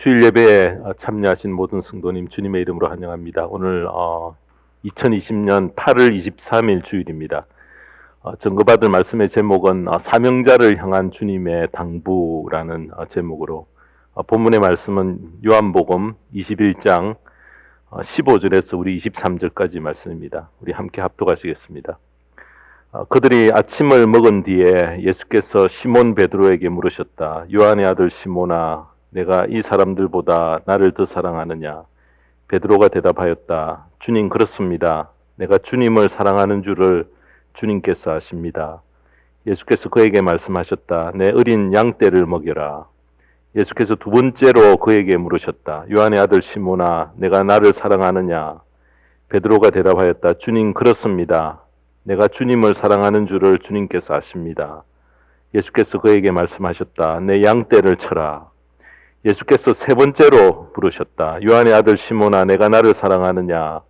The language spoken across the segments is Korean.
주일 예배에 참여하신 모든 성도님 주님의 이름으로 환영합니다. 오늘 2020년 8월 23일 주일입니다. 증거받을 말씀의 제목은 사명자를 향한 주님의 당부라는 제목으로 본문의 말씀은 요한복음 21장 15절에서 우리 23절까지 말씀입니다. 우리 함께 합독하시겠습니다. 그들이 아침을 먹은 뒤에 예수께서 시몬 베드로에게 물으셨다. 요한의 아들 시몬아, 내가 이 사람들보다 나를 더 사랑하느냐? 베드로가 대답하였다. 주님, 그렇습니다. 내가 주님을 사랑하는 줄을 주님께서 아십니다. 예수께서 그에게 말씀하셨다. 내 어린 양떼를 먹여라. 예수께서 두 번째로 그에게 물으셨다. 요한의 아들 시몬아, 내가 나를 사랑하느냐? 베드로가 대답하였다. 주님, 그렇습니다. 내가 주님을 사랑하는 줄을 주님께서 아십니다. 예수께서 그에게 말씀하셨다. 내 양떼를 쳐라. 예수께서 세 번째로 부르셨다. 요한의 아들 시몬아, 내가 나를 사랑하느냐?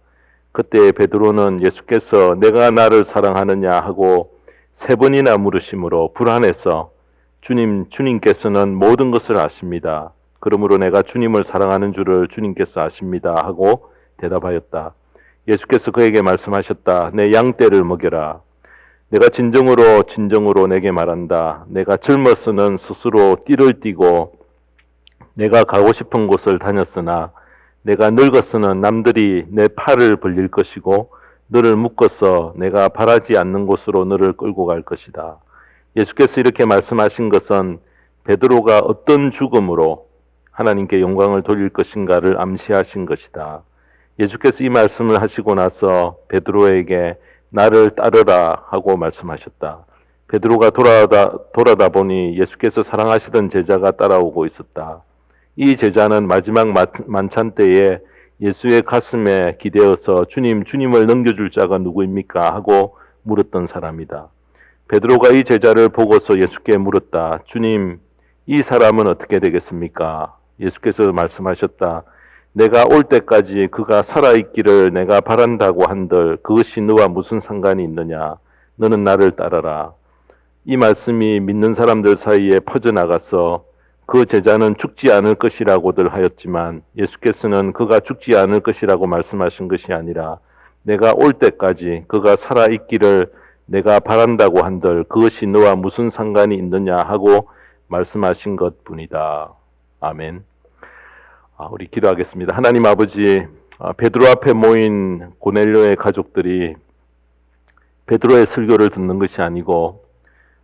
그때 베드로는 예수께서 내가 나를 사랑하느냐 하고 세 번이나 물으심으로 불안해서 주님께서는 모든 것을 아십니다. 그러므로 내가 주님을 사랑하는 줄을 주님께서 아십니다 하고 대답하였다. 예수께서 그에게 말씀하셨다. 내 양떼를 먹여라. 내가 진정으로 내게 말한다. 내가 젊었으는 스스로 띠를 띠고 내가 가고 싶은 곳을 다녔으나 내가 늙었으는 남들이 내 팔을 벌릴 것이고 너를 묶어서 내가 바라지 않는 곳으로 너를 끌고 갈 것이다. 예수께서 이렇게 말씀하신 것은 베드로가 어떤 죽음으로 하나님께 영광을 돌릴 것인가를 암시하신 것이다. 예수께서 이 말씀을 하시고 나서 베드로에게 나를 따르라 하고 말씀하셨다. 베드로가 돌아다 보니 예수께서 사랑하시던 제자가 따라오고 있었다. 이 제자는 마지막 만찬 때에 예수의 가슴에 기대어서 주님을 넘겨줄 자가 누구입니까? 하고 물었던 사람이다. 베드로가 이 제자를 보고서 예수께 물었다. 주님, 이 사람은 어떻게 되겠습니까? 예수께서 말씀하셨다. 내가 올 때까지 그가 살아있기를 내가 바란다고 한들 그것이 너와 무슨 상관이 있느냐? 너는 나를 따라라. 이 말씀이 믿는 사람들 사이에 퍼져나가서 그 제자는 죽지 않을 것이라고들 하였지만 예수께서는 그가 죽지 않을 것이라고 말씀하신 것이 아니라 내가 올 때까지 그가 살아있기를 내가 바란다고 한들 그것이 너와 무슨 상관이 있느냐 하고 말씀하신 것뿐이다. 아멘. 우리 기도하겠습니다. 하나님 아버지, 베드로 앞에 모인 고넬료의 가족들이 베드로의 설교를 듣는 것이 아니고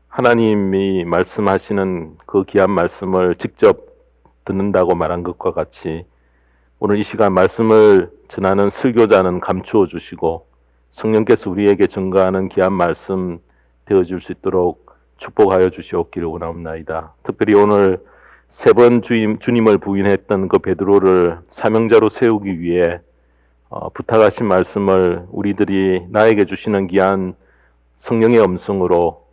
하나님이 말씀하시는 그 귀한 말씀을 직접 듣는다고 말한 것과 같이 오늘 이 시간 말씀을 전하는 설교자는 감추어 주시고 성령께서 우리에게 증거하는 귀한 말씀 되어줄 수 있도록 축복하여 주시옵기를 원하옵나이다. 특별히 오늘 세 번 주님을 부인했던 그 베드로를 사명자로 세우기 위해 부탁하신 말씀을 우리들이 나에게 주시는 귀한 성령의 음성으로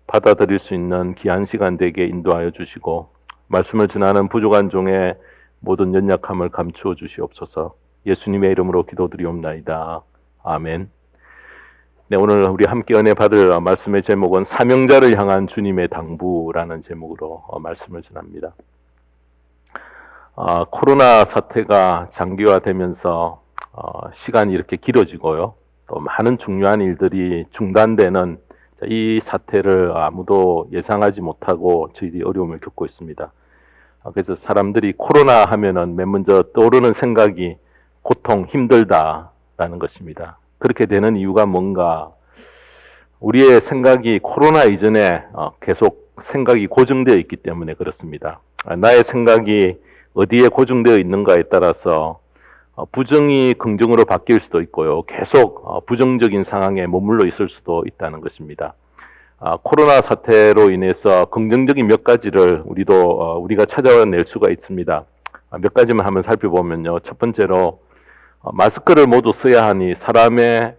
받아들일 수 있는 귀한 시간 되게 인도하여 주시고 말씀을 전하는 부족한 종의 모든 연약함을 감추어 주시옵소서. 예수님의 이름으로 기도드리옵나이다. 아멘. 네, 오늘 우리 함께 은혜 받을 말씀의 제목은 사명자를 향한 주님의 당부라는 제목으로 말씀을 전합니다. 코로나 사태가 장기화되면서 시간이 이렇게 길어지고요. 또 많은 중요한 일들이 중단되는 이 사태를 아무도 예상하지 못하고 저희들이 어려움을 겪고 있습니다. 그래서 사람들이 코로나 하면은 맨 먼저 떠오르는 생각이 고통, 힘들다라는 것입니다. 그렇게 되는 이유가 뭔가? 우리의 생각이 코로나 이전에 계속 생각이 고정되어 있기 때문에 그렇습니다. 나의 생각이 어디에 고정되어 있는가에 따라서 부정이 긍정으로 바뀔 수도 있고요. 계속 부정적인 상황에 머물러 있을 수도 있다는 것입니다. 코로나 사태로 인해서 긍정적인 몇 가지를 우리가 찾아낼 수가 있습니다. 몇 가지만 한번 살펴보면요. 첫 번째로 마스크를 모두 써야 하니 사람의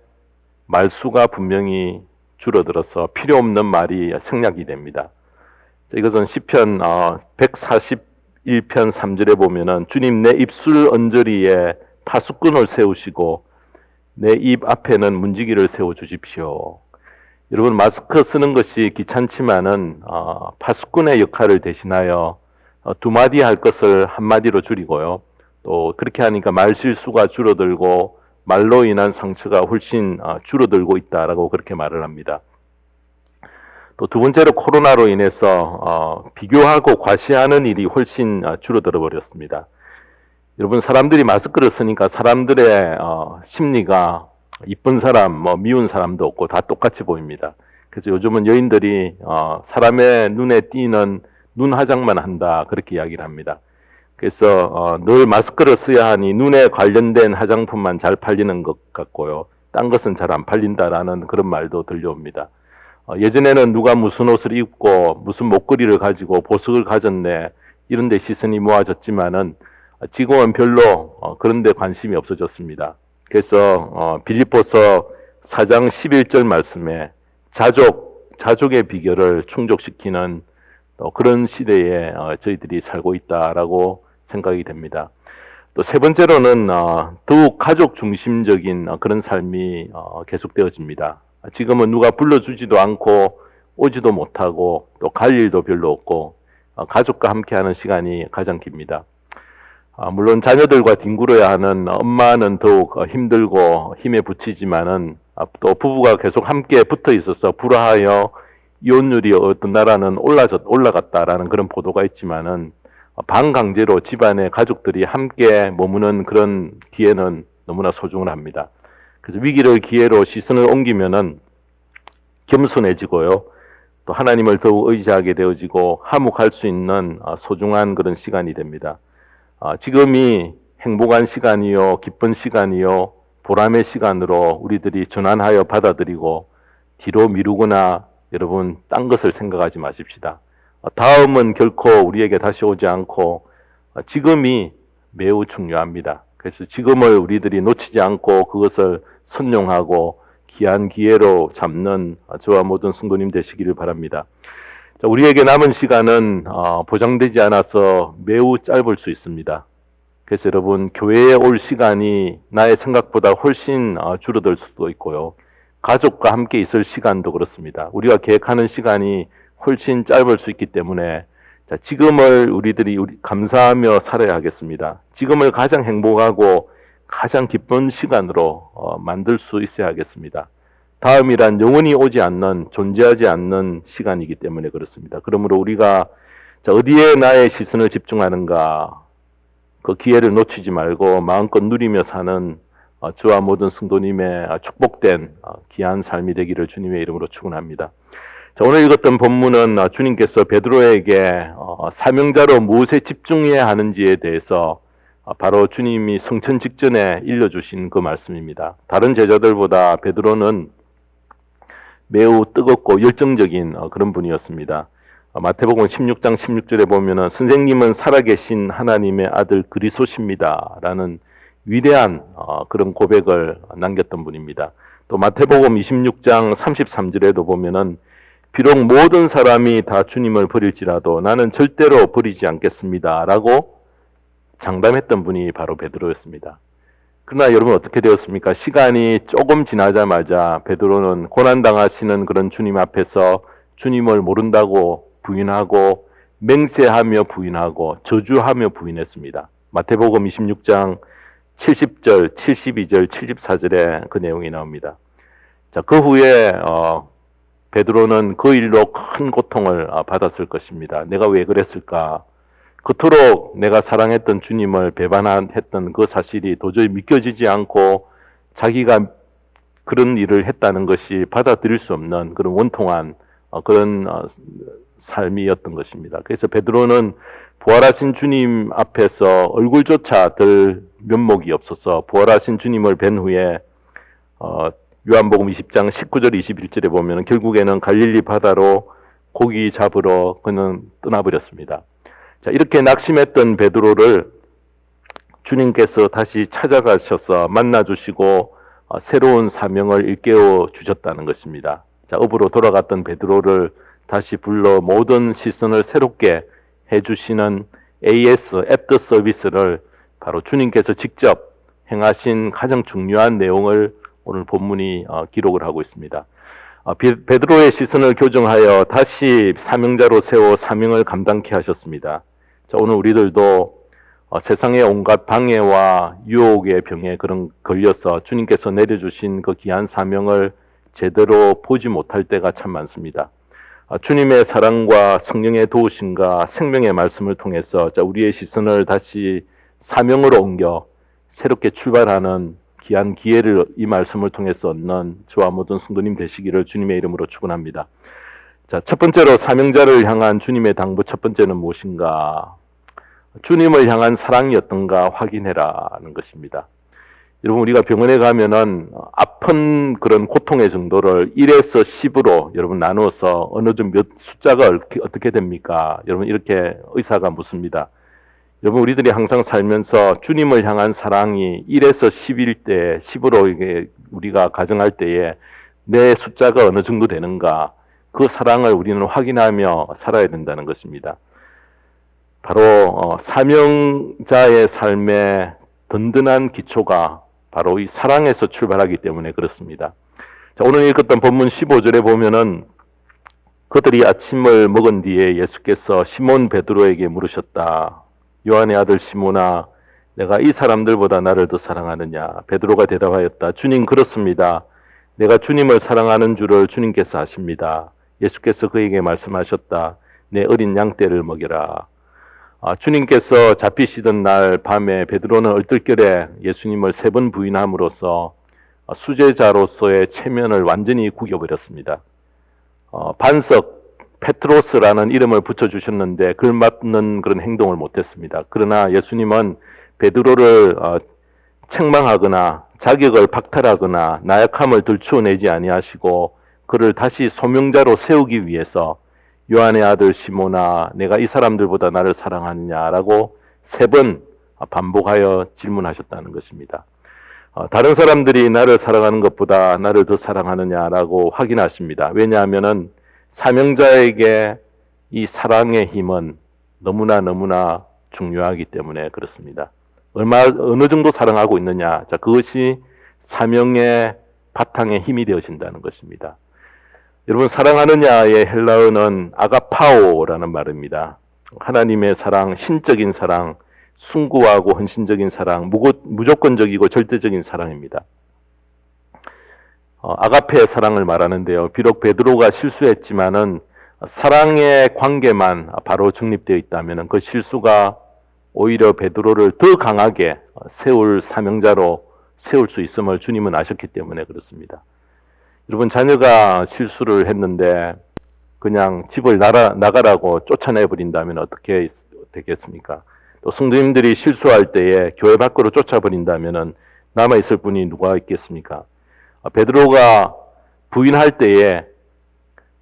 말수가 분명히 줄어들어서 필요 없는 말이 생략이 됩니다. 이것은 시편 141편 3절에 보면은 주님 내 입술 언저리에 파수꾼을 세우시고 내 입 앞에는 문지기를 세워 주십시오. 여러분 마스크 쓰는 것이 귀찮지만은 파수꾼의 역할을 대신하여 두 마디 할 것을 한 마디로 줄이고요. 또 그렇게 하니까 말 실수가 줄어들고 말로 인한 상처가 훨씬 줄어들고 있다라고 그렇게 말을 합니다. 또 두 번째로 코로나로 인해서 비교하고 과시하는 일이 훨씬 줄어들어 버렸습니다. 여러분, 사람들이 마스크를 쓰니까 사람들의 심리가 이쁜 사람, 미운 사람도 없고 다 똑같이 보입니다. 그래서 요즘은 여인들이 사람의 눈에 띄는 눈 화장만 한다, 그렇게 이야기를 합니다. 그래서 늘 마스크를 써야 하니 눈에 관련된 화장품만 잘 팔리는 것 같고요. 딴 것은 잘 안 팔린다라는 그런 말도 들려옵니다. 예전에는 누가 무슨 옷을 입고 무슨 목걸이를 가지고 보석을 가졌네, 이런 데 시선이 모아졌지만은 지금은 별로 그런 데 관심이 없어졌습니다. 그래서 빌립보서 4장 11절 말씀에 자족의 비결을 충족시키는 그런 시대에 저희들이 살고 있다라고 생각이 됩니다. 또 세 번째로는 더욱 가족 중심적인 그런 삶이 계속되어집니다. 지금은 누가 불러주지도 않고 오지도 못하고 또 갈 일도 별로 없고 가족과 함께하는 시간이 가장 깁니다. 물론 자녀들과 뒹굴어야 하는 엄마는 더욱 힘들고 힘에 부치지만은 또 부부가 계속 함께 붙어 있어서 불화하여 이혼율이 어떤 나라는 올라갔다라는 그런 보도가 있지만은 반강제로 집안의 가족들이 함께 머무는 그런 기회는 너무나 소중합니다. 그래서 위기를 기회로 시선을 옮기면은 겸손해지고요. 또 하나님을 더욱 의지하게 되어지고 화목할 수 있는 소중한 그런 시간이 됩니다. 지금이 행복한 시간이요, 기쁜 시간이요, 보람의 시간으로 우리들이 전환하여 받아들이고 뒤로 미루거나 여러분 딴 것을 생각하지 마십시다. 다음은 결코 우리에게 다시 오지 않고 지금이 매우 중요합니다. 그래서 지금을 우리들이 놓치지 않고 그것을 선용하고 귀한 기회로 잡는 저와 모든 성도님 되시기를 바랍니다. 자, 우리에게 남은 시간은 보장되지 않아서 매우 짧을 수 있습니다. 그래서 여러분, 교회에 올 시간이 나의 생각보다 훨씬 줄어들 수도 있고요. 가족과 함께 있을 시간도 그렇습니다. 우리가 계획하는 시간이 훨씬 짧을 수 있기 때문에 지금을 우리들이 감사하며 살아야 하겠습니다. 지금을 가장 행복하고 가장 기쁜 시간으로 만들 수 있어야 하겠습니다. 다음이란 영원히 오지 않는, 존재하지 않는 시간이기 때문에 그렇습니다. 그러므로 우리가 어디에 나의 시선을 집중하는가, 그 기회를 놓치지 말고 마음껏 누리며 사는 저와 모든 성도님의 축복된 귀한 삶이 되기를 주님의 이름으로 축원합니다. 자, 오늘 읽었던 본문은 주님께서 베드로에게 사명자로 무엇에 집중해야 하는지에 대해서 바로 주님이 성천 직전에 일러주신 그 말씀입니다. 다른 제자들보다 베드로는 매우 뜨겁고 열정적인 그런 분이었습니다. 마태복음 16장 16절에 보면은 선생님은 살아계신 하나님의 아들 그리스도십니다 라는 위대한 그런 고백을 남겼던 분입니다. 또 마태복음 26장 33절에도 보면은 비록 모든 사람이 다 주님을 버릴지라도 나는 절대로 버리지 않겠습니다 라고 장담했던 분이 바로 베드로였습니다. 그러나 여러분, 어떻게 되었습니까? 시간이 조금 지나자마자 베드로는 고난당하시는 그런 주님 앞에서 주님을 모른다고 부인하고 맹세하며 부인하고 저주하며 부인했습니다. 마태복음 26장 70절, 72절, 74절에 그 내용이 나옵니다. 자, 그 후에 베드로는 그 일로 큰 고통을 받았을 것입니다. 내가 왜 그랬을까? 그토록 내가 사랑했던 주님을 배반했던 그 사실이 도저히 믿겨지지 않고 자기가 그런 일을 했다는 것이 받아들일 수 없는 그런 원통한 그런 삶이었던 것입니다. 그래서 베드로는 부활하신 주님 앞에서 얼굴조차 들 면목이 없어서 부활하신 주님을 뵌 후에 요한복음 20장 19절 21절에 보면 결국에는 갈릴리 바다로 고기 잡으러 그는 떠나버렸습니다. 자, 이렇게 낙심했던 베드로를 주님께서 다시 찾아가셔서 만나주시고 새로운 사명을 일깨워 주셨다는 것입니다. 자, 업으로 돌아갔던 베드로를 다시 불러 모든 시선을 새롭게 해주시는 AS, 애프터 서비스를 바로 주님께서 직접 행하신 가장 중요한 내용을 오늘 본문이 기록을 하고 있습니다. 베드로의 시선을 교정하여 다시 사명자로 세워 사명을 감당케 하셨습니다. 자, 오늘 우리들도 세상의 온갖 방해와 유혹의 병에 그런 걸려서 주님께서 내려주신 그 귀한 사명을 제대로 보지 못할 때가 참 많습니다. 주님의 사랑과 성령의 도우심과 생명의 말씀을 통해서 우리의 시선을 다시 사명으로 옮겨 새롭게 출발하는 귀한 기회를 이 말씀을 통해서 얻는 저와 모든 성도님 되시기를 주님의 이름으로 축원합니다. 자, 첫 번째로 사명자를 향한 주님의 당부 첫 번째는 무엇인가? 주님을 향한 사랑이 어떤가 확인해라는 것입니다. 여러분, 우리가 병원에 가면은 아픈 그런 고통의 정도를 1에서 10으로 여러분 나누어서 어느 정도 몇 숫자가 어떻게 됩니까? 여러분, 이렇게 의사가 묻습니다. 여러분, 우리들이 항상 살면서 주님을 향한 사랑이 1에서 10일 때, 10으로 이게 우리가 가정할 때에 내 숫자가 어느 정도 되는가? 그 사랑을 우리는 확인하며 살아야 된다는 것입니다. 바로 사명자의 삶의 든든한 기초가 바로 이 사랑에서 출발하기 때문에 그렇습니다. 자, 오늘 읽었던 본문 15절에 보면은 그들이 아침을 먹은 뒤에 예수께서 시몬 베드로에게 물으셨다. 요한의 아들 시몬아, 내가 이 사람들보다 나를 더 사랑하느냐? 베드로가 대답하였다. 주님, 그렇습니다. 내가 주님을 사랑하는 줄을 주님께서 아십니다. 예수께서 그에게 말씀하셨다. 내 어린 양떼를 먹여라. 주님께서 잡히시던 날 밤에 베드로는 얼떨결에 예수님을 3번 부인함으로써 수제자로서의 체면을 완전히 구겨버렸습니다. 반석 페트로스라는 이름을 붙여주셨는데 걸맞는 그런 행동을 못했습니다. 그러나 예수님은 베드로를 책망하거나 자격을 박탈하거나 나약함을 들추어내지 아니하시고 그를 다시 소명자로 세우기 위해서 요한의 아들 시몬아, 내가 이 사람들보다 나를 사랑하느냐라고 3번 반복하여 질문하셨다는 것입니다. 다른 사람들이 나를 사랑하는 것보다 나를 더 사랑하느냐라고 확인하십니다. 왜냐하면은 사명자에게 이 사랑의 힘은 너무나 중요하기 때문에 그렇습니다. 어느 정도 사랑하고 있느냐, 자, 그것이 사명의 바탕의 힘이 되어진다는 것입니다. 여러분, 사랑하느냐의 헬라어는 아가파오라는 말입니다. 하나님의 사랑, 신적인 사랑, 숭고하고 헌신적인 사랑, 무조건적이고 절대적인 사랑입니다. 아가페의 사랑을 말하는데요. 비록 베드로가 실수했지만은 사랑의 관계만 바로 정립되어 있다면 그 실수가 오히려 베드로를 더 강하게 세울 사명자로 세울 수 있음을 주님은 아셨기 때문에 그렇습니다. 여러분, 자녀가 실수를 했는데 그냥 집을 나가라고 쫓아내버린다면 어떻게 되겠습니까? 또 성도님들이 실수할 때에 교회 밖으로 쫓아버린다면 남아있을 분이 누가 있겠습니까? 베드로가 부인할 때에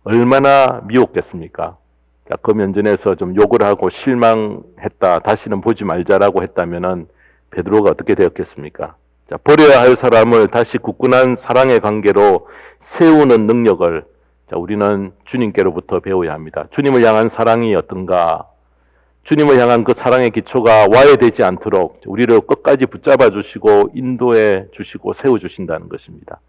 얼마나 미웠겠습니까? 그 면전에서 좀 욕을 하고 실망했다, 다시는 보지 말자라고 했다면 베드로가 어떻게 되었겠습니까? 자, 버려야 할 사람을 다시 굳건한 사랑의 관계로 세우는 능력을 우리는 주님께로부터 배워야 합니다. 주님을 향한 사랑이 어떤가? 주님을 향한 그 사랑의 기초가 와해되지 않도록 우리를 끝까지 붙잡아 주시고 인도해 주시고 세워 주신다는 것입니다.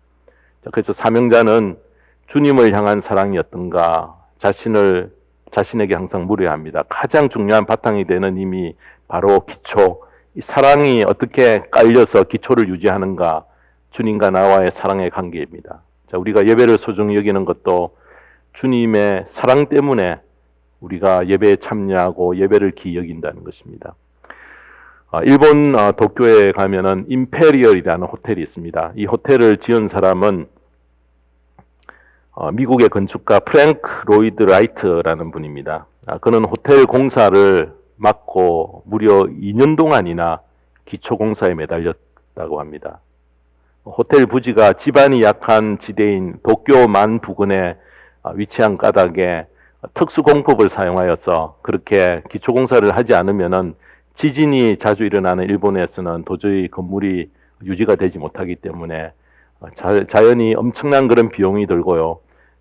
자, 그래서 사명자는 주님을 향한 사랑이 어떤가? 자신에게 항상 물어야 합니다. 가장 중요한 바탕이 되는 힘이 바로 기초, 이 사랑이 어떻게 깔려서 기초를 유지하는가? 주님과 나와의 사랑의 관계입니다. 자, 우리가 예배를 소중히 여기는 것도 주님의 사랑 때문에 우리가 예배에 참여하고 예배를 기히 여긴다는 것입니다. 일본 도쿄에 가면은 임페리얼이라는 호텔이 있습니다. 이 호텔을 지은 사람은 미국의 건축가 프랭크 로이드 라이트라는 분입니다. 그는 호텔 공사를 맡고 무려 2년 동안이나 기초공사에 매달렸다고 합니다. 호텔 부지가 지반이 약한 지대인 도쿄만 부근에 위치한 까닭에 특수공법을 사용하여서 그렇게 기초공사를 하지 않으면은 지진이 자주 일어나는 일본에서는 도저히 건물이 유지가 되지 못하기 때문에 자연히 엄청난 그런 비용이 들고요.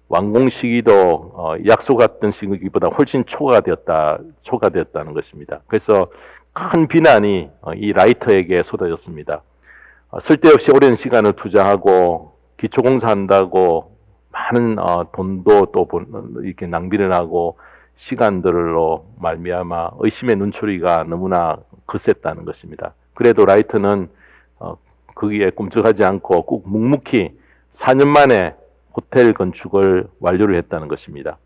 완공 시기도 약속했던 시기보다 훨씬 초과되었다는 것입니다. 그래서 큰 비난이 이 라이터에게 쏟아졌습니다. 쓸데없이 오랜 시간을 투자하고 기초공사한다고 많은 돈도 또 이렇게 낭비를 하고 시간들로 말미암아 의심의 눈초리가 너무나 거셌다는 것입니다. 그래도 라이트는 거기에 꿈쩍하지 않고 꼭 묵묵히 4년 만에 호텔 건축을 완료를 했다는 것입니다.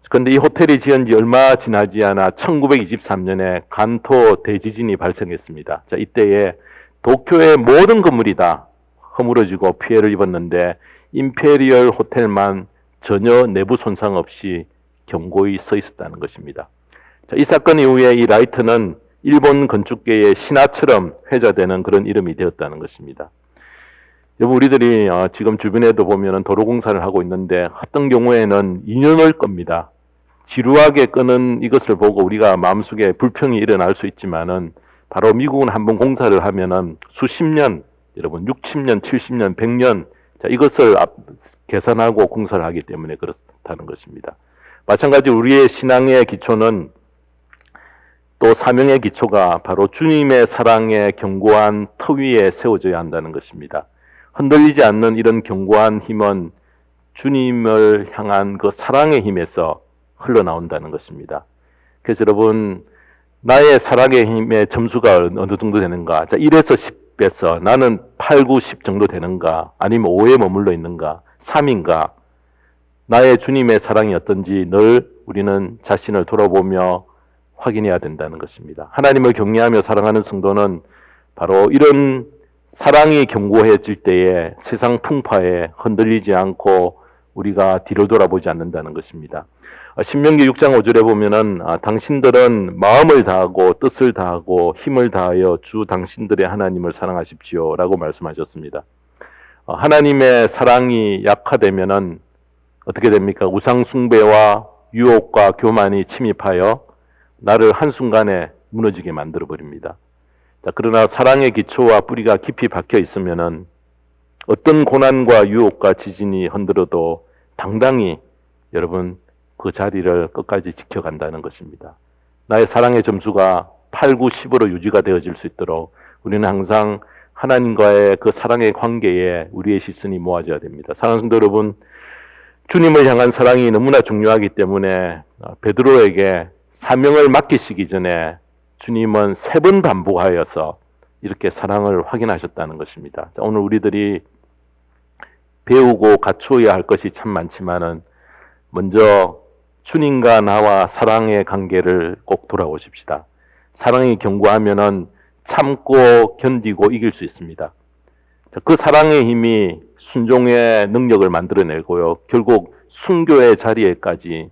그런데 이 호텔이 지은 지 얼마 지나지 않아 1923년에 간토 대지진이 발생했습니다. 자, 이때에 도쿄의 모든 건물이 다 허물어지고 피해를 입었는데 임페리얼 호텔만 전혀 내부 손상 없이 견고히 서 있었다는 것입니다. 자, 이 사건 이후에 이 라이트는 일본 건축계의 신화처럼 회자되는 그런 이름이 되었다는 것입니다. 여러분, 우리들이 지금 주변에도 보면 도로공사를 하고 있는데 어떤 경우에는 2년을 겁니다. 지루하게 끄는 이것을 보고 우리가 마음속에 불평이 일어날 수 있지만은 바로 미국은 한번 공사를 하면은 수십 년, 여러분 60년, 70년, 100년, 자, 이것을 계산하고 공사를 하기 때문에 그렇다는 것입니다. 마찬가지로 우리의 신앙의 기초는 또 사명의 기초가 바로 주님의 사랑의 견고한 터 위에 세워져야 한다는 것입니다. 흔들리지 않는 이런 견고한 힘은 주님을 향한 그 사랑의 힘에서 흘러나온다는 것입니다. 그래서 여러분, 나의 사랑의 힘의 점수가 어느 정도 되는가? 자, 1에서 10에서 나는 8, 9, 10 정도 되는가? 아니면 5에 머물러 있는가? 3인가? 나의 주님의 사랑이 어떤지 늘 우리는 자신을 돌아보며 확인해야 된다는 것입니다. 하나님을 경외하며 사랑하는 성도는 바로 이런 사랑이 견고해질 때에 세상 풍파에 흔들리지 않고 우리가 뒤를 돌아보지 않는다는 것입니다. 신명기 6장 5절에 보면은 당신들은 마음을 다하고 뜻을 다하고 힘을 다하여 주 당신들의 하나님을 사랑하십시오 라고 말씀하셨습니다. 하나님의 사랑이 약화되면은 어떻게 됩니까? 우상 숭배와 유혹과 교만이 침입하여 나를 한순간에 무너지게 만들어 버립니다. 자, 그러나 사랑의 기초와 뿌리가 깊이 박혀 있으면은 어떤 고난과 유혹과 지진이 흔들어도 당당히 여러분 그 자리를 끝까지 지켜간다는 것입니다. 나의 사랑의 점수가 8, 9, 10으로 유지가 되어질 수 있도록 우리는 항상 하나님과의 그 사랑의 관계에 우리의 시선이 모아져야 됩니다. 사랑하는 성도 여러분, 주님을 향한 사랑이 너무나 중요하기 때문에 베드로에게 사명을 맡기시기 전에 주님은 3번 반복하여서 이렇게 사랑을 확인하셨다는 것입니다. 오늘 우리들이 배우고 갖추어야 할 것이 참 많지만은 먼저 주님과 나와 사랑의 관계를 꼭 돌아보십시다. 사랑이 견고하면은 참고 견디고 이길 수 있습니다. 그 사랑의 힘이 순종의 능력을 만들어내고요. 결국 순교의 자리에까지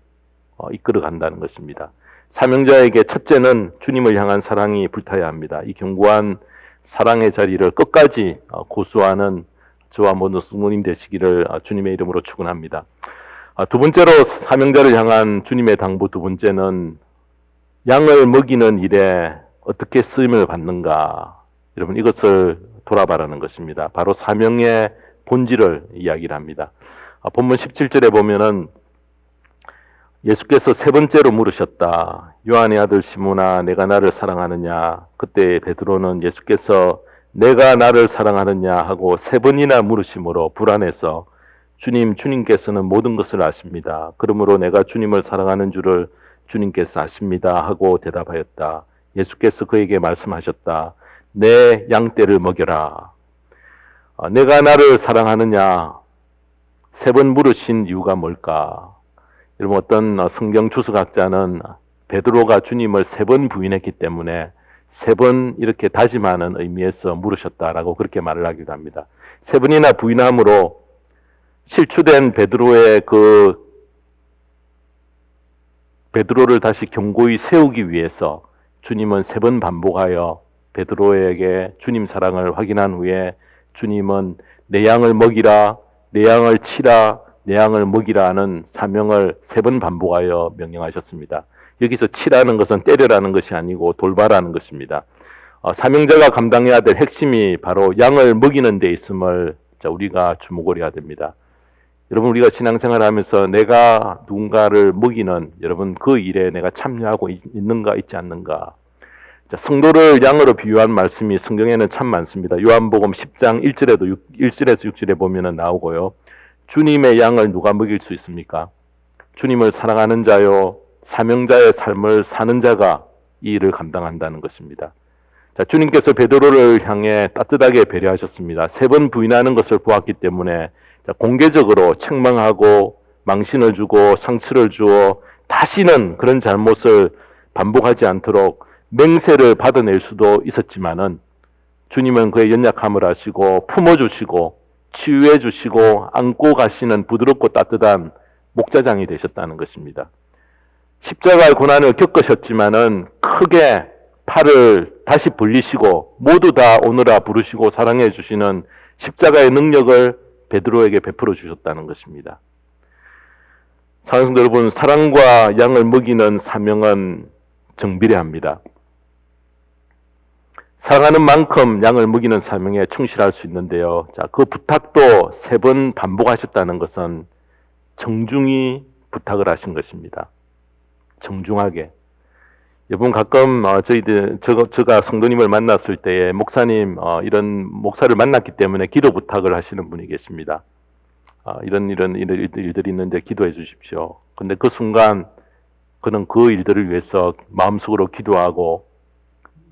이끌어 간다는 것입니다. 사명자에게 첫째는 주님을 향한 사랑이 불타야 합니다. 이 견고한 사랑의 자리를 끝까지 고수하는 저와 모든 성도님 되시기를 주님의 이름으로 축원합니다. 두 번째로 사명자를 향한 주님의 당부 두 번째는 양을 먹이는 일에 어떻게 쓰임을 받는가. 여러분 이것을 돌아봐라는 것입니다. 바로 사명의 본질을 이야기를 합니다. 본문 17절에 보면은 예수께서 3번째로 물으셨다. 요한의 아들 시몬아, 내가 나를 사랑하느냐? 그때 베드로는 예수께서 내가 나를 사랑하느냐 하고 3번이나 물으심으로 불안해서 주님께서는 모든 것을 아십니다. 그러므로 내가 주님을 사랑하는 줄을 주님께서 아십니다 하고 대답하였다. 예수께서 그에게 말씀하셨다. 내 양떼를 먹여라. 내가 나를 사랑하느냐? 3번 물으신 이유가 뭘까? 여러분 어떤 성경 주석학자는 베드로가 주님을 3번 부인했기 때문에 3번 이렇게 다짐하는 의미에서 물으셨다라고 그렇게 말을 하기도 합니다. 3번이나 부인함으로 실추된 베드로의 베드로를 다시 견고히 세우기 위해서 주님은 3번 반복하여 베드로에게 주님 사랑을 확인한 후에 주님은 내 양을 먹이라, 내 양을 치라, 내 양을 먹이라 하는 사명을 3번 반복하여 명령하셨습니다. 여기서 치라는 것은 때려라는 것이 아니고 돌봐라는 것입니다. 사명자가 감당해야 될 핵심이 바로 양을 먹이는 데 있음을 우리가 주목을 해야 됩니다. 여러분 우리가 신앙생활을 하면서 내가 누군가를 먹이는 여러분 그 일에 내가 참여하고 있는가 있지 않는가. 성도를 양으로 비유한 말씀이 성경에는 참 많습니다. 요한복음 10장 1절에서 6절에 보면 나오고요. 주님의 양을 누가 먹일 수 있습니까? 주님을 사랑하는 자요, 사명자의 삶을 사는 자가 이 일을 감당한다는 것입니다. 자, 주님께서 베드로를 향해 따뜻하게 배려하셨습니다. 3번 부인하는 것을 보았기 때문에 공개적으로 책망하고 망신을 주고 상처를 주어 다시는 그런 잘못을 반복하지 않도록 맹세를 받아낼 수도 있었지만은 주님은 그의 연약함을 아시고 품어주시고 치유해 주시고 안고 가시는 부드럽고 따뜻한 목자장이 되셨다는 것입니다. 십자가의 고난을 겪으셨지만은 크게 팔을 다시 벌리시고 모두 다 오너라 부르시고 사랑해 주시는 십자가의 능력을 베드로에게 베풀어 주셨다는 것입니다. 사랑하는 성도 여러분, 사랑과 양을 먹이는 사명은 정비례합니다. 사랑하는 만큼 양을 먹이는 사명에 충실할 수 있는데요. 자, 그 부탁도 3번 반복하셨다는 것은 정중히 부탁을 하신 것입니다. 정중하게. 여러분 가끔 제가 성도님을 만났을 때에 목사님 이런 목사를 만났기 때문에 기도 부탁을 하시는 분이 계십니다. 이런 일들이 있는데 기도해 주십시오. 근데 그 순간 그는 그 일들을 위해서 마음속으로 기도하고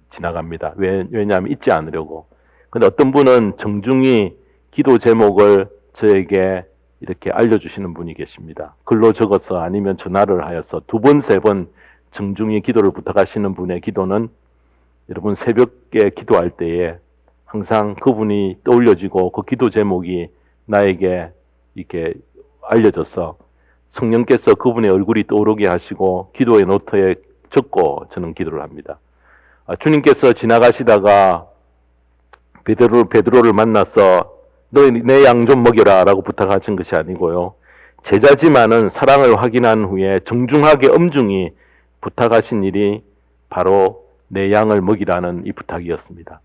지나갑니다. 왜냐하면 잊지 않으려고. 근데 어떤 분은 정중히 기도 제목을 저에게 이렇게 알려주시는 분이 계십니다. 글로 적어서 아니면 전화를 하여서 2번, 3번 정중히 기도를 부탁하시는 분의 기도는 여러분 새벽에 기도할 때에 항상 그분이 떠올려지고 그 기도 제목이 나에게 이렇게 알려져서 성령께서 그분의 얼굴이 떠오르게 하시고 기도의 노트에 적고 저는 기도를 합니다. 주님께서 지나가시다가 베드로를 만나서 너 내 양 좀 먹여라 라고 부탁하신 것이 아니고요. 제자지만은 사랑을 확인한 후에 정중하게 엄중히 부탁하신 일이 바로 내 양을 먹이라는 이 부탁이었습니다.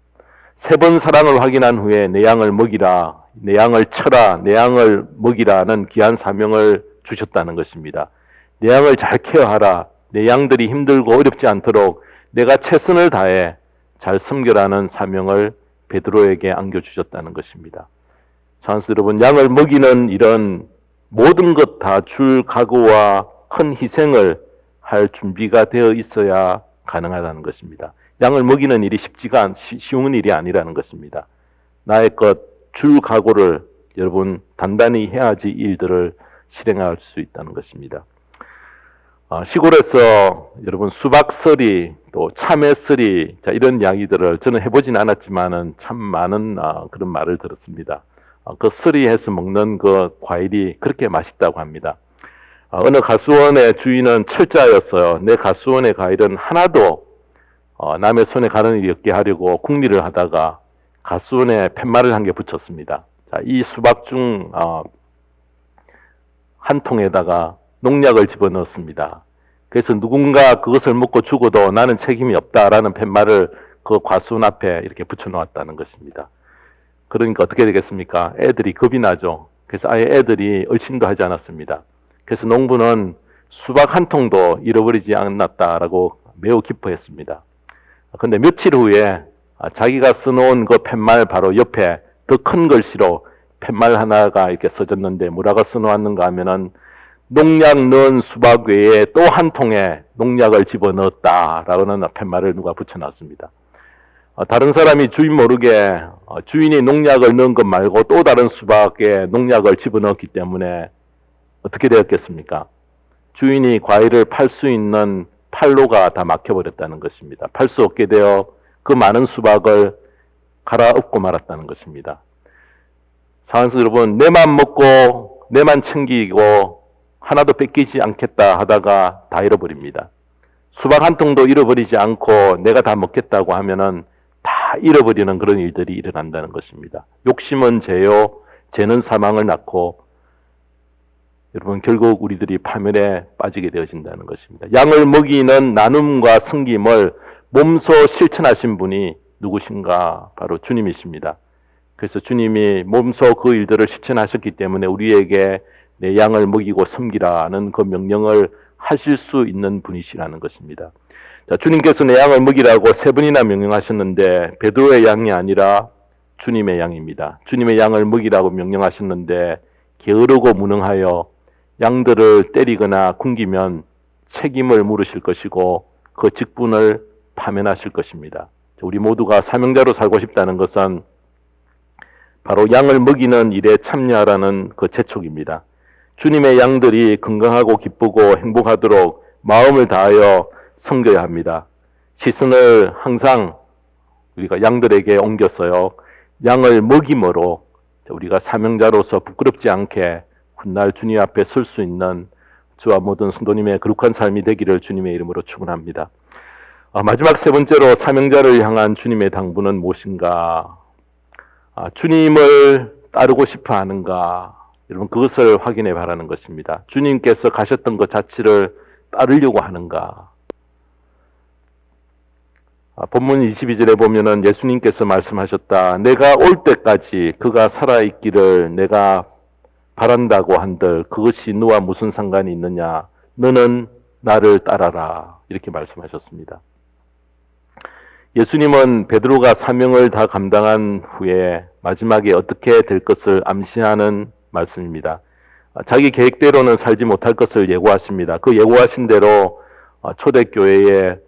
3번 사랑을 확인한 후에 내 양을 먹이라, 내 양을 쳐라, 내 양을 먹이라는 귀한 사명을 주셨다는 것입니다. 내 양을 잘 케어하라, 내 양들이 힘들고 어렵지 않도록 내가 최선을 다해 잘 섬겨라는 사명을 베드로에게 안겨주셨다는 것입니다. 사랑하는 여러분, 양을 먹이는 이런 모든 것 다 줄 각오와 큰 희생을 할 준비가 되어 있어야 가능하다는 것입니다. 양을 먹이는 일이 쉬운 일이 아니라는 것입니다. 나의 것 줄 각오를 여러분 단단히 해야지 이 일들을 실행할 수 있다는 것입니다. 시골에서 여러분 수박서리 또 참외서리 이런 이야기들을 저는 해보진 않았지만은 참 많은 그런 말을 들었습니다. 그 서리해서 먹는 그 과일이 그렇게 맛있다고 합니다. 어느 가수원의 주인은 철자였어요. 내 가수원의 과일은 하나도 남의 손에 가는 일이 없게 하려고 궁리를 하다가 가수원에 팻말을 한 개 붙였습니다. 자, 이 수박 중 한 통에다가 농약을 집어넣었습니다. 그래서 누군가 그것을 먹고 죽어도 나는 책임이 없다라는 팻말을 그 과수원 앞에 이렇게 붙여놓았다는 것입니다. 그러니까 어떻게 되겠습니까? 애들이 겁이 나죠. 그래서 아예 애들이 얼씬도 하지 않았습니다. 그래서 농부는 수박 한 통도 잃어버리지 않았다라고 매우 기뻐했습니다. 그런데 며칠 후에 자기가 써놓은 그 팻말 바로 옆에 더 큰 글씨로 팻말 하나가 이렇게 써졌는데 뭐라고 써놓았는가 하면은 농약 넣은 수박 외에 또 한 통에 농약을 집어넣었다라고는 팻말을 누가 붙여놨습니다. 다른 사람이 주인 모르게 주인이 농약을 넣은 것 말고 또 다른 수박에 농약을 집어넣었기 때문에 어떻게 되었겠습니까? 주인이 과일을 팔 수 있는 판로가 다 막혀버렸다는 것입니다. 팔 수 없게 되어 그 많은 수박을 갈아엎고 말았다는 것입니다. 사랑하는 여러분, 내만 먹고 내만 챙기고 하나도 뺏기지 않겠다 하다가 다 잃어버립니다. 수박 한 통도 잃어버리지 않고 내가 다 먹겠다고 하면은 다 잃어버리는 그런 일들이 일어난다는 것입니다. 욕심은 죄요, 죄는 사망을 낳고 여러분 결국 우리들이 파멸에 빠지게 되어진다는 것입니다. 양을 먹이는 나눔과 섬김을 몸소 실천하신 분이 누구신가? 바로 주님이십니다. 그래서 주님이 몸소 그 일들을 실천하셨기 때문에 우리에게 내 양을 먹이고 섬기라는 그 명령을 하실 수 있는 분이시라는 것입니다. 자, 주님께서 내 양을 먹이라고 3번이나 명령하셨는데 베드로의 양이 아니라 주님의 양입니다. 주님의 양을 먹이라고 명령하셨는데 게으르고 무능하여 양들을 때리거나 굶기면 책임을 물으실 것이고 그 직분을 파면하실 것입니다. 우리 모두가 사명자로 살고 싶다는 것은 바로 양을 먹이는 일에 참여하라는 그 재촉입니다. 주님의 양들이 건강하고 기쁘고 행복하도록 마음을 다하여 섬겨야 합니다. 시선을 항상 우리가 양들에게 옮겼어요. 양을 먹임으로 우리가 사명자로서 부끄럽지 않게 훗날 주님 앞에 설 수 있는 저와 모든 성도님의 거룩한 삶이 되기를 주님의 이름으로 축원합니다. 마지막 세 번째로 사명자를 향한 주님의 당부는 무엇인가? 주님을 따르고 싶어 하는가? 여러분 그것을 확인해 바라는 것입니다. 주님께서 가셨던 것 자체를 따르려고 하는가? 본문 22절에 보면은 예수님께서 말씀하셨다. 내가 올 때까지 그가 살아있기를 내가 바란다고 한들 그것이 너와 무슨 상관이 있느냐? 너는 나를 따라라. 이렇게 말씀하셨습니다. 예수님은 베드로가 사명을 다 감당한 후에 마지막에 어떻게 될 것을 암시하는 말씀입니다. 자기 계획대로는 살지 못할 것을 예고하십니다. 그 예고하신 대로 초대교회의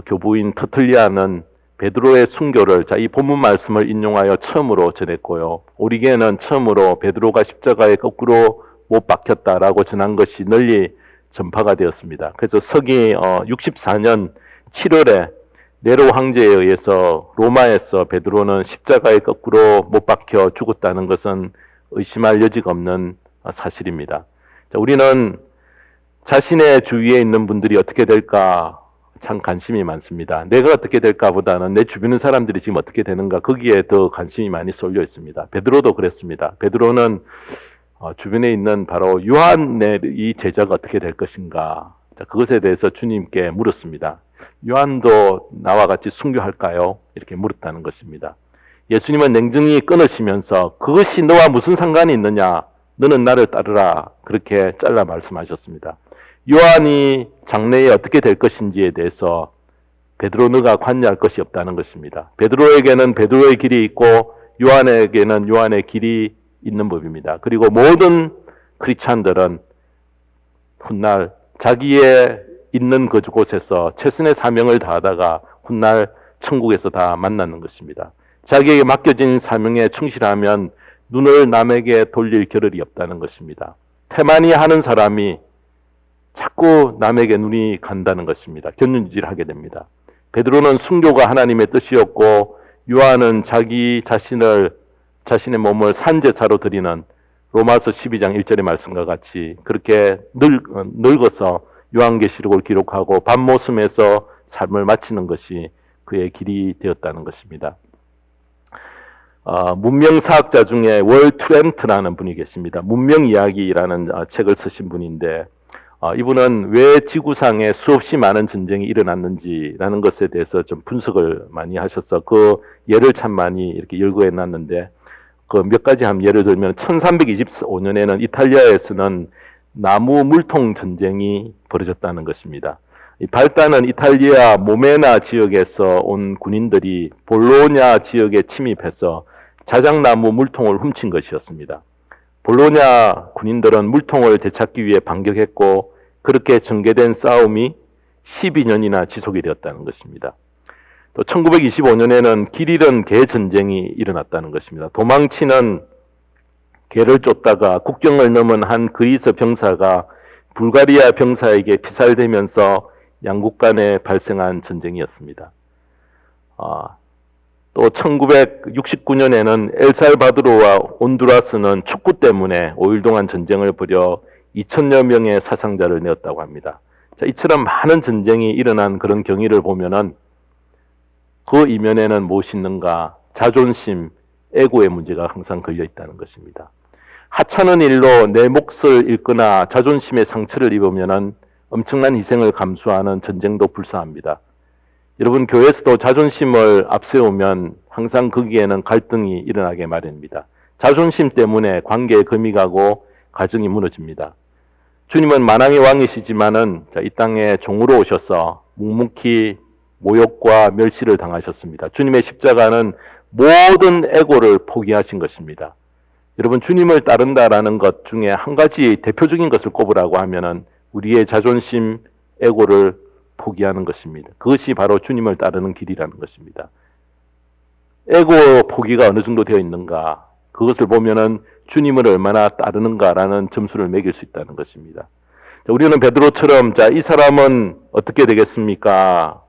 교부인 터틀리아는 베드로의 순교를 이 본문 말씀을 인용하여 처음으로 전했고요. 오리게는 처음으로 베드로가 십자가에 거꾸로 못 박혔다라고 전한 것이 널리 전파가 되었습니다. 그래서 서기 64년 7월에 네로 황제에 의해서 로마에서 베드로는 십자가에 거꾸로 못 박혀 죽었다는 것은 의심할 여지가 없는 사실입니다. 우리는 자신의 주위에 있는 분들이 어떻게 될까 참 관심이 많습니다. 내가 어떻게 될까 보다는 내 주변의 사람들이 지금 어떻게 되는가 거기에 더 관심이 많이 쏠려 있습니다. 베드로도 그랬습니다. 베드로는 주변에 있는 바로 요한의 이 제자가 어떻게 될 것인가 그것에 대해서 주님께 물었습니다. 요한도 나와 같이 순교할까요? 이렇게 물었다는 것입니다. 예수님은 냉정히 끊으시면서 그것이 너와 무슨 상관이 있느냐? 너는 나를 따르라. 그렇게 잘라 말씀하셨습니다. 요한이 장래에 어떻게 될 것인지에 대해서 베드로 너가 관여할 것이 없다는 것입니다. 베드로에게는 베드로의 길이 있고 요한에게는 요한의 길이 있는 법입니다. 그리고 모든 크리스찬들은 훗날 자기의 있는 그곳에서 최선의 사명을 다하다가 훗날 천국에서 다 만나는 것입니다. 자기에게 맡겨진 사명에 충실하면 눈을 남에게 돌릴 겨를이 없다는 것입니다. 태만히 하는 사람이 자꾸 남에게 눈이 간다는 것입니다. 견눈질하게 됩니다. 베드로는 순교가 하나님의 뜻이었고 요한은 자기 자신의 몸을 산제사로 드리는 로마서 12장 1절의 말씀과 같이 그렇게 늙어서 요한계시록을 기록하고 밤모섬에서 삶을 마치는 것이 그의 길이 되었다는 것입니다. 문명사학자 중에 월 트렌트라는 분이 계십니다. 문명이야기라는 책을 쓰신 분인데 이분은 왜 지구상에 수없이 많은 전쟁이 일어났는지라는 것에 대해서 좀 분석을 많이 하셔서 그 예를 참 많이 이렇게 열거해 놨는데 그 몇 가지 한 예를 들면 1325년에는 이탈리아에서는 나무 물통 전쟁이 벌어졌다는 것입니다. 이 발단은 이탈리아 모메나 지역에서 온 군인들이 볼로냐 지역에 침입해서 자작나무 물통을 훔친 것이었습니다. 볼로냐 군인들은 물통을 되찾기 위해 반격했고 그렇게 전개된 싸움이 12년이나 지속이 되었다는 것입니다. 또 1925년에는 길 잃은 개 전쟁이 일어났다는 것입니다. 도망치는 개를 쫓다가 국경을 넘은 한 그리스 병사가 불가리아 병사에게 피살되면서 양국 간에 발생한 전쟁이었습니다. 또 1969년에는 엘살바도르와 온두라스는 축구 때문에 5일 동안 전쟁을 벌여 2,000여 명의 사상자를 내었다고 합니다. 자, 이처럼 많은 전쟁이 일어난 그런 경위를 보면은 그 이면에는 무엇이 있는가? 자존심, 에고의 문제가 항상 걸려 있다는 것입니다. 하찮은 일로 내 몫을 잃거나 자존심의 상처를 입으면은 엄청난 희생을 감수하는 전쟁도 불사합니다. 여러분 교회에서도 자존심을 앞세우면 항상 거기에는 갈등이 일어나게 마련입니다. 자존심 때문에 관계에 금이 가고 가정이 무너집니다. 주님은 만왕의 왕이시지만은 이 땅에 종으로 오셔서 묵묵히 모욕과 멸시를 당하셨습니다. 주님의 십자가는 모든 에고를 포기하신 것입니다. 여러분 주님을 따른다라는 것 중에 한 가지 대표적인 것을 꼽으라고 하면은 우리의 자존심, 에고를 포기하는 것입니다. 그것이 바로 주님을 따르는 길이라는 것입니다. 에고 포기가 어느 정도 되어 있는가, 그것을 보면은 주님을 얼마나 따르는가라는 점수를 매길 수 있다는 것입니다. 우리는 베드로처럼 이 사람은 어떻게 되겠습니까?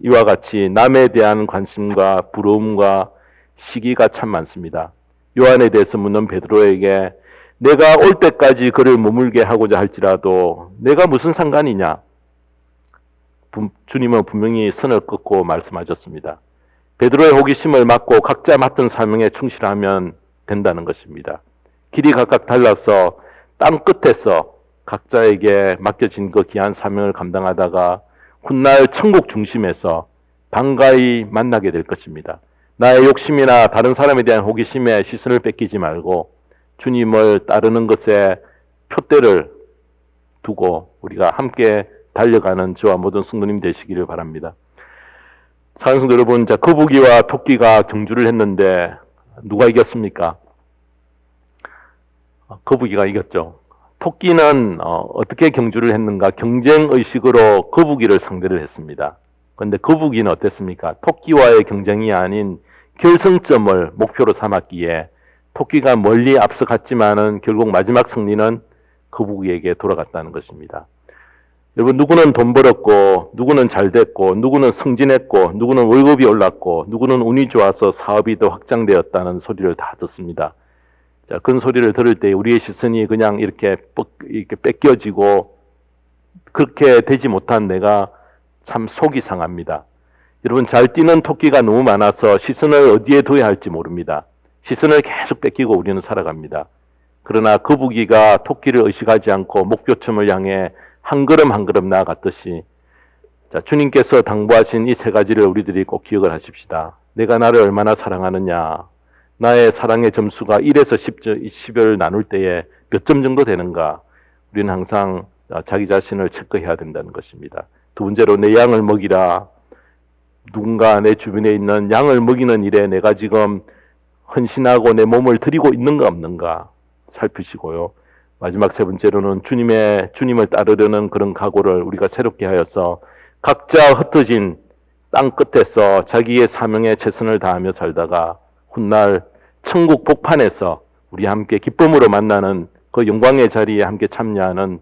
이와 같이 남에 대한 관심과 부러움과 시기가 참 많습니다. 요한에 대해서 묻는 베드로에게 내가 올 때까지 그를 머물게 하고자 할지라도 내가 무슨 상관이냐? 주님은 분명히 선을 긋고 말씀하셨습니다. 베드로의 호기심을 막고 각자 맡은 사명에 충실하면 된다는 것입니다. 길이 각각 달라서 땅 끝에서 각자에게 맡겨진 그 귀한 사명을 감당하다가 훗날 천국 중심에서 반가이 만나게 될 것입니다. 나의 욕심이나 다른 사람에 대한 호기심에 시선을 뺏기지 말고 주님을 따르는 것에 표대를 두고 우리가 함께 달려가는 저와 모든 성도님 되시기를 바랍니다. 사랑하는 성도 여러분, 거북이와 토끼가 경주를 했는데 누가 이겼습니까? 거북이가 이겼죠. 토끼는 어떻게 경주를 했는가? 경쟁의식으로 거북이를 상대를 했습니다. 그런데 거북이는 어땠습니까? 토끼와의 경쟁이 아닌 결승점을 목표로 삼았기에 토끼가 멀리 앞서갔지만은 결국 마지막 승리는 거북이에게 돌아갔다는 것입니다. 여러분, 누구는 돈 벌었고, 누구는 잘 됐고, 누구는 승진했고, 누구는 월급이 올랐고, 누구는 운이 좋아서 사업이 더 확장되었다는 소리를 다 듣습니다. 자, 그런 소리를 들을 때 우리의 시선이 그냥 이렇게 뺏겨지고 그렇게 되지 못한 내가 참 속이 상합니다. 여러분, 잘 뛰는 토끼가 너무 많아서 시선을 어디에 둬야 할지 모릅니다. 시선을 계속 뺏기고 우리는 살아갑니다. 그러나 거북이가 토끼를 의식하지 않고 목표점을 향해 한 걸음 한 걸음 나아갔듯이 주님께서 당부하신 이 세 가지를 우리들이 꼭 기억을 하십시다. 내가 나를 얼마나 사랑하느냐, 나의 사랑의 점수가 1에서 10을 나눌 때에 몇 점 정도 되는가, 우리는 항상 자기 자신을 체크해야 된다는 것입니다. 두 번째로, 내 양을 먹이라. 누군가 내 주변에 있는 양을 먹이는 일에 내가 지금 헌신하고 내 몸을 드리고 있는가 없는가 살피시고요. 마지막 세 번째로는 주님을 따르려는 그런 각오를 우리가 새롭게 하여서 각자 흩어진 땅 끝에서 자기의 사명에 최선을 다하며 살다가 훗날 천국 복판에서 우리 함께 기쁨으로 만나는 그 영광의 자리에 함께 참여하는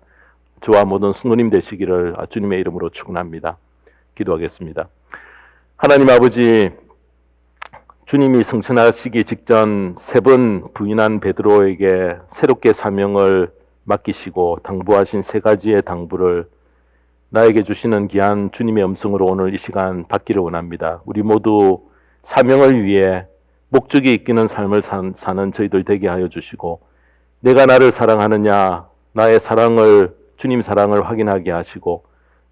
저와 모든 성도님 되시기를 주님의 이름으로 축원합니다. 기도하겠습니다. 하나님 아버지, 주님이 승천하시기 직전 3번 부인한 베드로에게 새롭게 사명을 맡기시고 당부하신 3가지의 당부를 나에게 주시는 귀한 주님의 음성으로 오늘 이 시간 받기를 원합니다. 우리 모두 사명을 위해 목적이 있기는 삶을 사는 저희들 되게 하여 주시고, 내가 나를 사랑하느냐, 나의 사랑을, 주님 사랑을 확인하게 하시고,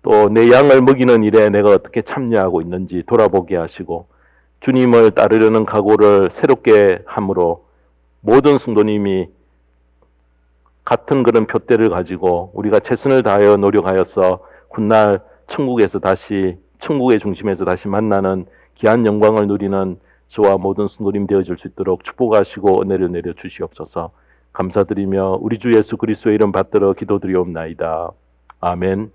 또 내 양을 먹이는 일에 내가 어떻게 참여하고 있는지 돌아보게 하시고, 주님을 따르려는 각오를 새롭게 함으로 모든 성도님이 같은 그런 표대를 가지고 우리가 최선을 다하여 노력하여서 훗날 천국의 중심에서 다시 만나는 귀한 영광을 누리는 저와 모든 성도님 되어질 수 있도록 축복하시고 은혜를 내려 주시옵소서. 감사드리며 우리 주 예수 그리스도의 이름 받들어 기도드리옵나이다. 아멘.